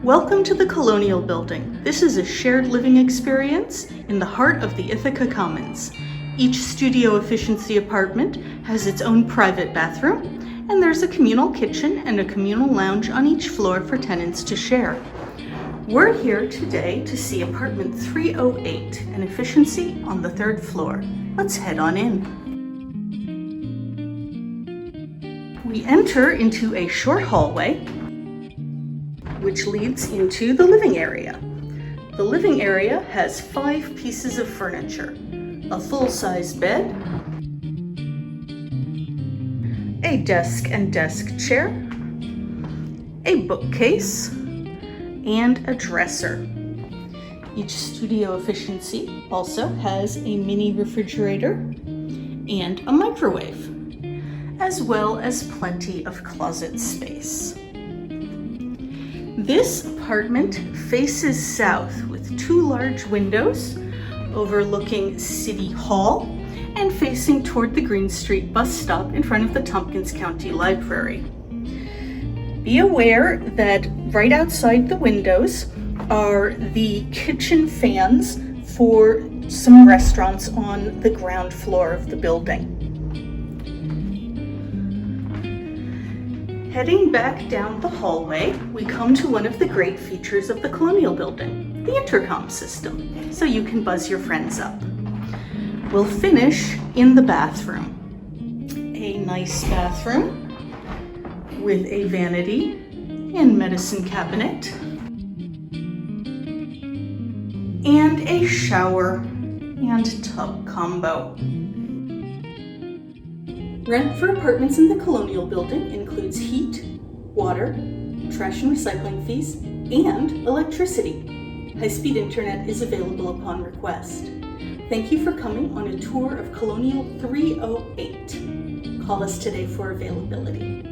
Welcome to the Colonial building. This is a shared living experience in the heart of the Ithaca Commons. Each studio efficiency apartment has its own private bathroom, and there's a communal kitchen and a communal lounge on each floor for tenants to share. We're here today to see apartment 308, an efficiency on the third floor. Let's head on in. We enter into a short hallway, which leads into the living area. The living area has 5 pieces of furniture: a full-size bed, a desk and desk chair, a bookcase, and a dresser. Each studio efficiency also has a mini refrigerator and a microwave, as well as plenty of closet space. This apartment faces south with 2 large windows overlooking City Hall and facing toward the Green Street bus stop in front of the Tompkins County Library. Be aware that right outside the windows are the kitchen fans for some restaurants on the ground floor of the building. Heading back down the hallway, we come to one of the great features of the Colonial building, the intercom system, so you can buzz your friends up. We'll finish in the bathroom. A nice bathroom with a vanity and medicine cabinet, and a shower and tub combo. Rent for apartments in the Colonial building includes heat, water, trash and recycling fees, and electricity. High-speed internet is available upon request. Thank you for coming on a tour of Colonial 308. Call us today for availability.